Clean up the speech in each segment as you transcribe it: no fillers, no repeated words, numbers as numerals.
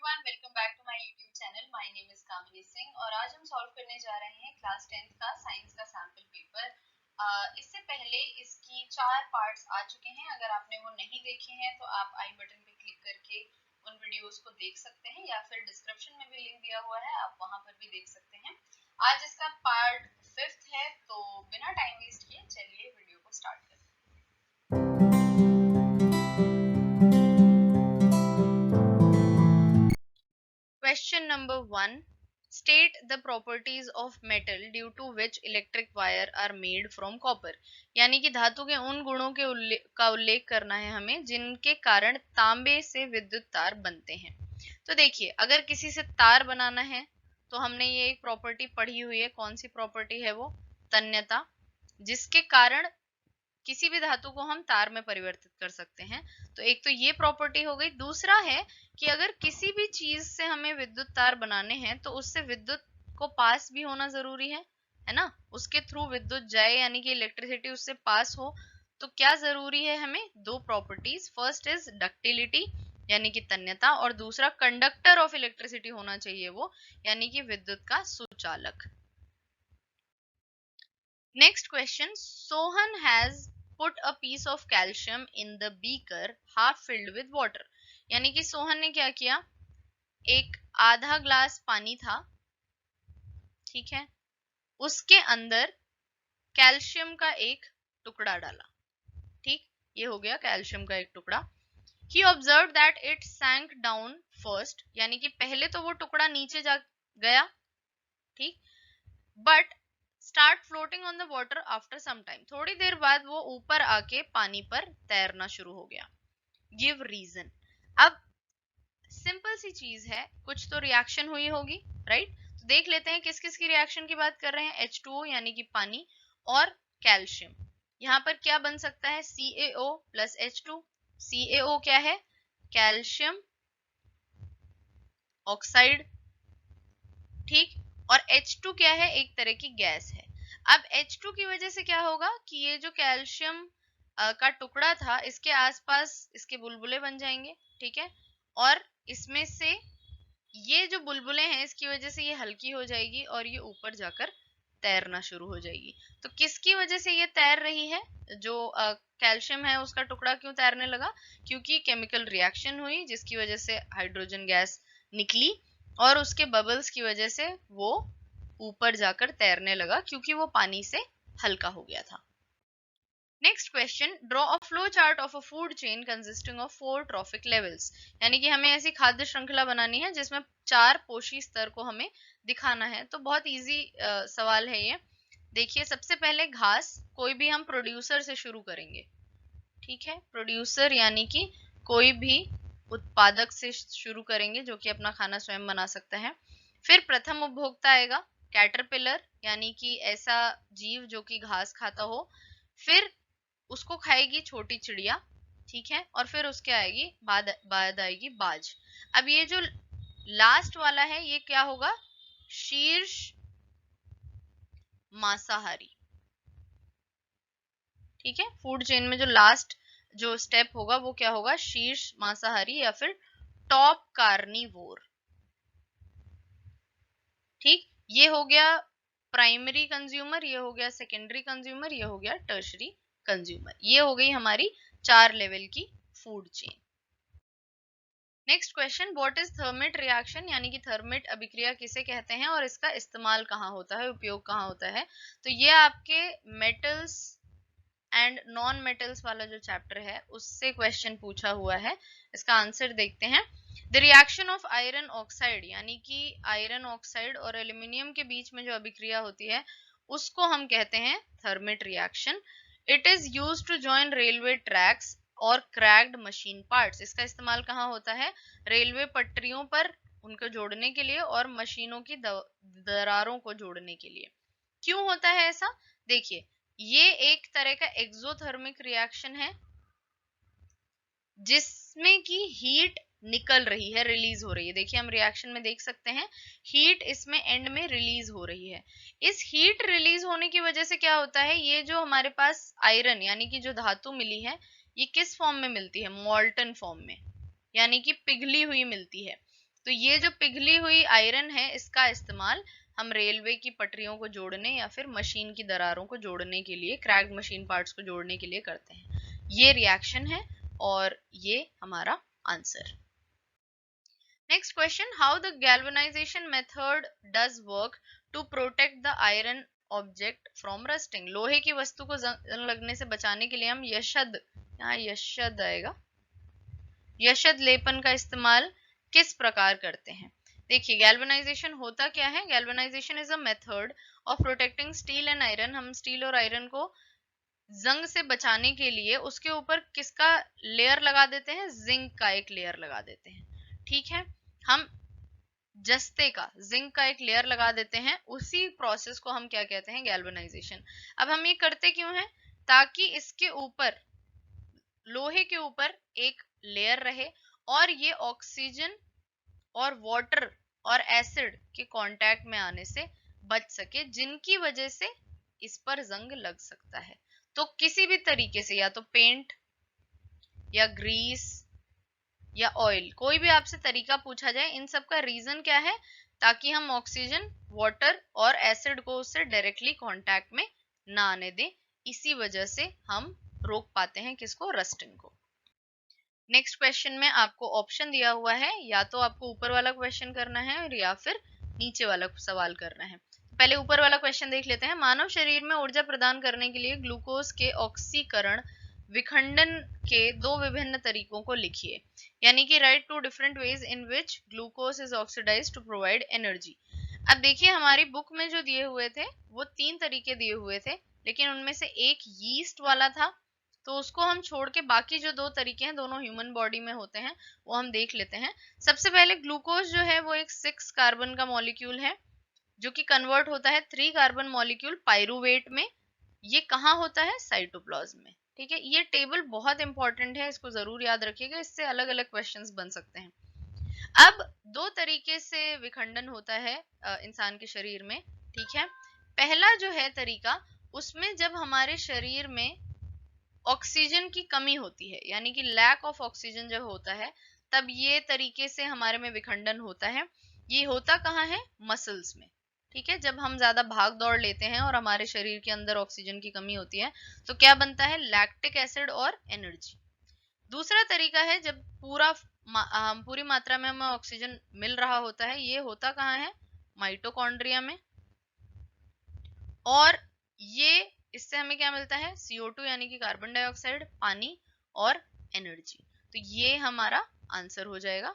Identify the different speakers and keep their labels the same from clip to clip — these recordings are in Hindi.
Speaker 1: Everyone, welcome back to my YouTube channel. My name is Kamini Singh और आज हम सॉल्व करने जा रहे हैं क्लास 10th का साइंस का सैंपल पेपर। इससे पहले इसकी 4 पार्ट्स आ चुके हैं। अगर आपने वो नहीं देखे हैं तो आप आई बटन पे क्लिक करके उन वीडियोस को देख सकते हैं या फिर डिस्क्रिप्शन में भी लिंक दिया हुआ है, आप वहां पर भी देख सकते हैं। आज इसका पार्ट 5th है, तो बिना टाइम वेस्ट किए चलिए वीडियो को स्टार्ट करते हैं। Question number 1. State the properties of metal due to which electric wire are made from copper. यानी कि धातु के उन गुणों के उल्लेख करना है हमें जिनके कारण तांबे से विद्युत तार बनते हैं। तो देखिए, अगर किसी से तार बनाना है तो हमने ये एक प्रॉपर्टी पढ़ी हुई है। कौन सी प्रॉपर्टी है वो? तन्यता, जिसके कारण किसी भी धातु को हम तार में परिवर्तित कर सकते हैं। तो एक तो ये प्रॉपर्टी हो गई। दूसरा है कि अगर किसी भी चीज से हमें विद्युत तार बनाने हैं तो उससे विद्युत को पास भी होना जरूरी है ना? उसके थ्रू विद्युत जाए, यानी कि इलेक्ट्रिसिटी उससे पास हो। तो क्या जरूरी है हमें? दो प्रॉपर्टीज। फर्स्ट इज डक्टिलिटी यानी कि तन्यता, और दूसरा कंडक्टर ऑफ इलेक्ट्रिसिटी होना चाहिए वो, यानी कि विद्युत का सुचालक। Next question, Sohan has put a piece of calcium in the beaker half filled with water. यानी कि सोहन ने क्या किया? एक आधा ग्लास पानी था, ठीक है, उसके अंदर कैल्शियम का एक टुकड़ा डाला। ठीक, ये हो गया कैल्शियम का एक टुकड़ा। He observed that it sank down first, यानी कि पहले तो वो टुकड़ा नीचे जा गया, ठीक, but start floating on the water after some time. थोड़ी देर बाद वो ऊपर आके पानी पर तैरना शुरू हो गया। Give reason. अब सिंपल सी चीज है, कुछ तो रिएक्शन हुई होगी, राइट? तो देख लेते हैं किस किस की रिएक्शन की बात कर रहे हैं। H2O यानी कि पानी और कैल्शियम। यहाँ पर क्या बन सकता है? CaO plus H2। CaO क्या है? कैल्शियम ऑक्साइड, ठीक, और H2 क्या है? एक तरह की गैस है। अब H2 की वजह से क्या होगा कि ये जो कैल्शियम का टुकड़ा था, इसके आसपास इसके बुलबुले बन जाएंगे, ठीक है, और इसमें से ये जो बुलबुले हैं इसकी वजह से ये हल्की हो जाएगी और ये ऊपर जाकर तैरना शुरू हो जाएगी। तो किसकी वजह से ये तैर रही है? जो कैल्शियम है उसका टुकड़ा क्यों तैरने लगा? क्योंकि केमिकल रिएक्शन हुई जिसकी वजह से हाइड्रोजन गैस निकली और उसके बबल्स की वजह से वो ऊपर जाकर तैरने लगा, क्योंकि वो पानी से हल्का हो गया था। Next question, draw a flow chart of a food chain consisting of 4 trophic levels. यानी कि हमें ऐसी खाद्य श्रृंखला बनानी है जिसमें 4 पोषी स्तर को हमें दिखाना है। तो बहुत इजी सवाल है ये। देखिए, सबसे पहले घास, कोई भी हम प्रोड्यूसर से शुरू करेंगे, ठीक है, प्रोड्यूसर यानी कि कोई भी उत्पादक से शुरू करेंगे जो कि अपना खाना स्वयं बना सकता है। फिर प्रथम उपभोक्ता आएगा, कैटरपिलर, यानी कि ऐसा जीव जो कि घास खाता हो। फिर उसको खाएगी छोटी चिड़िया, ठीक है, और फिर उसके आएगी बाद आएगी बाज। अब ये जो लास्ट वाला है ये क्या होगा? शीर्ष मांसाहारी, ठीक है। फूड चेन में जो लास्ट जो स्टेप होगा वो क्या होगा? शीर्ष मांसाहारी या फिर टॉप कार्निवोर, ठीक। ये हो गया प्राइमरी कंज्यूमर, ये हो गया सेकेंडरी कंज्यूमर, ये हो गया टर्शरी कंज्यूमर। ये हो गई हमारी 4 लेवल की food chain. Next question, what is thermite reaction? यानी कि थर्मिट अभिक्रिया किसे कहते हैं और इसका इस्तेमाल कहाँ होता है, उपयोग कहाँ होता है? तो ये आपके मेटल्स एंड नॉन मेटल्स वाला जो चैप्टर है उससे क्वेश्चन पूछा हुआ है। इसका आंसर देखते हैं। The reaction of iron oxide, यानी कि आयरन ऑक्साइड और एल्यूमिनियम के बीच में जो अभिक्रिया होती है उसको हम कहते हैं thermite reaction. It is used to join railway tracks और क्रैक्ड मशीन पार्ट्स। इसका इस्तेमाल कहाँ होता है? रेलवे पटरियों पर उनको जोड़ने के लिए और मशीनों की दरारों को जोड़ने के लिए। क्यों होता है ऐसा? देखिए, ये एक तरह का एक्सोथर्मिक रिएक्शन है जिसमें कि हीट निकल रही है, रिलीज हो रही है। देखिए, हम रिएक्शन में देख सकते हैं हीट इसमें एंड में रिलीज हो रही है। इस हीट रिलीज होने की वजह से क्या होता है? ये जो हमारे पास आयरन यानी कि जो धातु मिली है ये किस फॉर्म में मिलती है? मॉल्टन फॉर्म में, यानी कि पिघली हुई मिलती है। तो ये जो पिघली हुई आयरन है इसका इस्तेमाल हम रेलवे की पटरियों को जोड़ने या फिर मशीन की दरारों को जोड़ने के लिए, क्रैक्ड मशीन पार्ट्स को जोड़ने के लिए करते हैं। ये रिएक्शन है और ये हमारा answer. Next question, how the galvanization method does work to protect the iron object from rusting. लोहे की वस्तु को जंग लगने से बचाने के लिए हम यशद, यहाँ यशद आएगा, यशद लेपन का इस्तेमाल किस प्रकार करते हैं। देखिए गैल्वेनाइजेशन होता क्या है, galvanisation is a method of protecting steel and iron. हम स्टील और आयरन को जंग से बचाने के लिए उसके ऊपर किसका लेयर लगा देते हैं, जिंक का एक लेयर लगा देते हैं। ठीक है, हम जस्ते का, जिंक का एक लेयर लगा देते हैं, उसी प्रोसेस को हम क्या कहते हैं, गैल्वेनाइजेशन। अब हम ये करते क्यों हैं, ताकि इसके ऊपर, लोहे के ऊपर एक लेयर रहे और ये ऑक्सीजन और वाटर और एसिड के कांटेक्ट में आने से बच सके, जिनकी वजह से इस पर जंग लग सकता है। तो किसी भी तरीके से, या तो पेंट या ग्रीस या ऑयल, कोई भी आपसे तरीका पूछा जाए, इन सब का रीजन क्या है, ताकि हम ऑक्सीजन, वाटर और एसिड को उससे डायरेक्टली कांटेक्ट में ना आने दें। इसी वजह से हम रोक पाते हैं किसको, रस्टिंग को। नेक्स्ट क्वेश्चन में आपको ऑप्शन दिया हुआ है, या तो आपको ऊपर वाला क्वेश्चन करना है और या फिर नीचे वाला सवाल करना है। पहले ऊपर वाला क्वेश्चन देख लेते हैं। मानव शरीर में ऊर्जा प्रदान करने के लिए ग्लूकोज के ऑक्सीकरण विखंडन के दो विभिन्न तरीकों को लिखिए, यानी कि write two different ways in which glucose is oxidised to provide energy. अब देखिए हमारी बुक में जो दिए हुए थे वो 3 तरीके दिए हुए थे, लेकिन उनमें से एक यीस्ट वाला था, तो उसको हम छोड़ के बाकी जो 2 तरीके हैं, दोनों ह्यूमन बॉडी में होते हैं, वो हम देख लेते हैं। सबसे पहले ग्लूकोज जो है वो एक 6 कार्बन का मॉलिक्यूल है, जो कि कन्वर्ट होता है 3 कार्बन मॉलिक्यूल पाइरूवेट में। ये कहाँ होता है, साइटोप्लाज्म में। ठीक है, ये टेबल बहुत इंपॉर्टेंट है, इसको जरूर याद रखिएगा, इससे अलग अलग क्वेश्चंस बन सकते हैं। अब 2 तरीके से विखंडन होता है इंसान के शरीर में। ठीक है, पहला जो है तरीका, उसमें जब हमारे शरीर में ऑक्सीजन की कमी होती है, यानी कि लैक ऑफ ऑक्सीजन जब होता है, तब ये तरीके से हमारे में विखंडन होता है। ये होता कहाँ है, मसल्स में। ठीक है, जब हम ज्यादा भाग दौड़ लेते हैं और हमारे शरीर के अंदर ऑक्सीजन की कमी होती है, तो क्या बनता है, लैक्टिक एसिड और एनर्जी। दूसरा तरीका है जब पूरी मात्रा में हमें ऑक्सीजन मिल रहा होता है, ये होता कहाँ है, माइटोकॉन्ड्रिया में। और ये, इससे हमें क्या मिलता है, CO2 यानी कि कार्बन डाइऑक्साइड, पानी और एनर्जी। तो ये हमारा आंसर हो जाएगा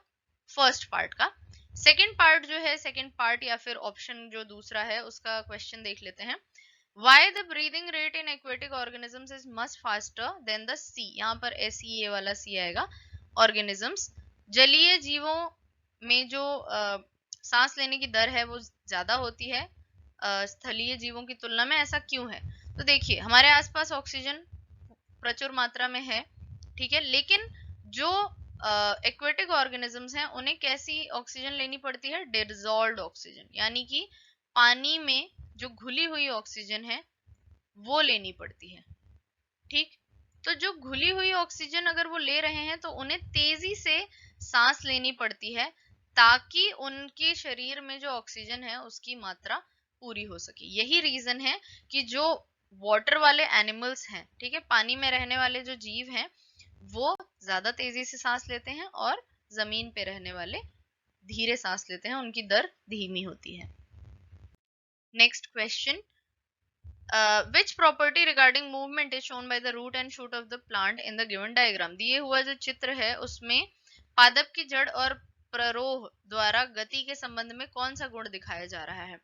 Speaker 1: फर्स्ट पार्ट का। सेकंड पार्ट जो है, सेकंड पार्ट या फिर ऑप्शन जो दूसरा है, उसका क्वेश्चन देख लेते हैं। Why the breathing rate in aquatic organisms is much faster than the sea? यहाँ पर SEA वाला C आएगा। organisms, जलीय जीवों में जो सांस लेने की दर है वो ज्यादा होती है स्थलीय जीवों की तुलना में। ऐसा क्यों है, तो देखिए हमारे आसपास ऑक्सीजन प्रचुर मात्रा में है, ठीक है, लेकिन जो एक्वेटिक ऑर्गेनिजम्स हैं उन्हें कैसी ऑक्सीजन लेनी पड़ती है, डिसॉल्व्ड ऑक्सीजन, यानी कि पानी में जो घुली हुई ऑक्सीजन है वो लेनी पड़ती है। ठीक, तो जो घुली हुई ऑक्सीजन अगर वो ले रहे हैं तो उन्हें तेजी से सांस लेनी पड़ती है, ताकि उनके शरीर में जो ऑक्सीजन है उसकी मात्रा पूरी हो सके। यही रीजन है कि जो वाटर वाले एनिमल्स हैं, ठीक है, पानी में रहने वाले जो जीव हैं, वो ज्यादा तेजी से सांस लेते हैं और जमीन पे रहने वाले धीरे सांस लेते हैं, उनकी दर धीमी होती है। Next question, which property regarding movement is shown by the root and shoot of the plant in the given diagram? दिए हुआ जो चित्र है उसमें पादप की जड़ और प्ररोह द्वारा गति के संबंध में कौन सा गुण दिखाया जा रहा है।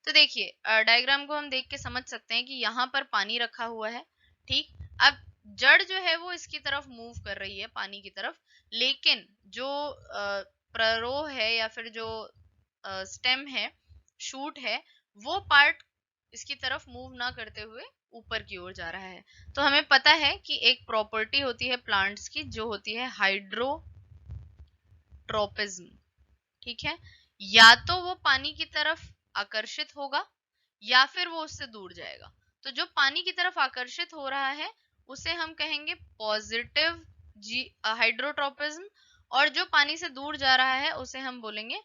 Speaker 1: तो देखिए डायग्राम को हम देख के समझ सकते हैं कि यहाँ पर पानी रखा हुआ है। ठीक, अब जड़ जो है वो इसकी तरफ मूव कर रही है, पानी की तरफ, लेकिन जो प्ररोह है या फिर जो स्टेम है, शूट है, वो पार्ट इसकी तरफ मूव ना करते हुए ऊपर की ओर जा रहा है। तो हमें पता है कि एक प्रॉपर्टी होती है प्लांट्स की जो होती है हाइड्रोट्रोपिज्म। ठीक है, या तो वो पानी की तरफ आकर्षित होगा या फिर वो उससे दूर जाएगा। तो जो पानी की तरफ आकर्षित हो रहा है उसे हम कहेंगे पॉजिटिव हाइड्रोट्रोपिज्म, और जो पानी से दूर जा रहा है उसे हम बोलेंगे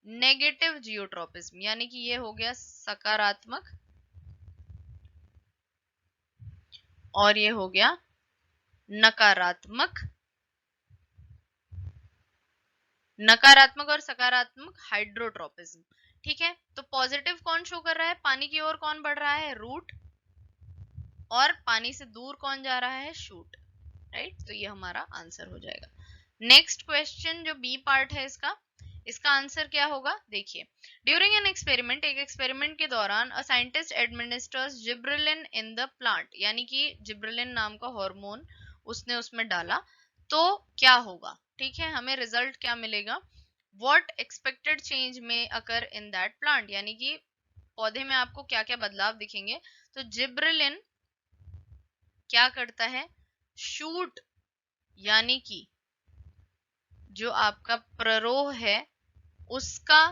Speaker 1: नेगेटिव जियोट्रोपिज्म, यानी कि ये हो गया सकारात्मक और ये हो गया नकारात्मक। नकारात्मक और सकारात्मक हाइड्रोट्रोपिज्म। ठीक है, तो पॉजिटिव कौन शो कर रहा है, पानी की ओर कौन बढ़ रहा है, रूट, और पानी से दूर कौन जा रहा है, शूट। राइट, तो ये हमारा आंसर हो जाएगा। नेक्स्ट क्वेश्चन जो बी पार्ट है इसका आंसर क्या होगा, देखिए। ड्यूरिंग एन एक्सपेरिमेंट, एक एक्सपेरिमेंट के दौरान a scientist administers gibberellin in the plant, यानी कि जिब्रेलिन नाम का हार्मोन उसने उसमें डाला, तो क्या होगा। ठीक है, हमें रिजल्ट क्या मिलेगा, व्हाट एक्सपेक्टेड चेंज में अकर इन दैट प्लांट, यानी कि पौधे में आपको क्या क्या बदलाव दिखेंगे। तो जिब्रेलिन क्या करता है, शूट यानी कि जो आपका प्ररोह है उसका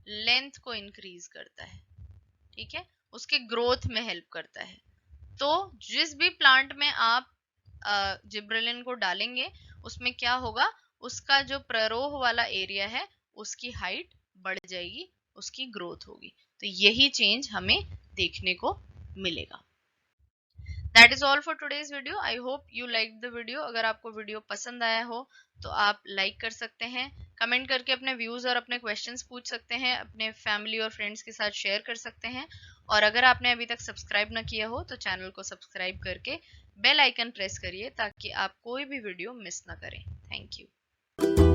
Speaker 1: लेंथ को इंक्रीज करता है। ठीक है, उसके ग्रोथ में हेल्प करता है। तो जिस भी प्लांट में आप जिब्रेलिन को डालेंगे उसमें क्या होगा, उसका जो प्ररोह वाला एरिया है उसकी हाइट बढ़ जाएगी, उसकी ग्रोथ होगी। तो यही चेंज हमें देखने को मिलेगा। That is all for today's video. I hope you like the video. अगर आपको वीडियो पसंद आया हो तो आप लाइक कर सकते हैं, कमेंट करके अपने व्यूज और अपने क्वेश्चंस पूछ सकते हैं, अपने फैमिली और फ्रेंड्स के साथ शेयर कर सकते हैं। और अगर आपने अभी तक सब्सक्राइब ना किया हो तो चैनल को सब्सक्राइब करके बेल आइकन प्रेस करिए ताकि आप कोई भी वीडियो मिस ना करें। Thank you.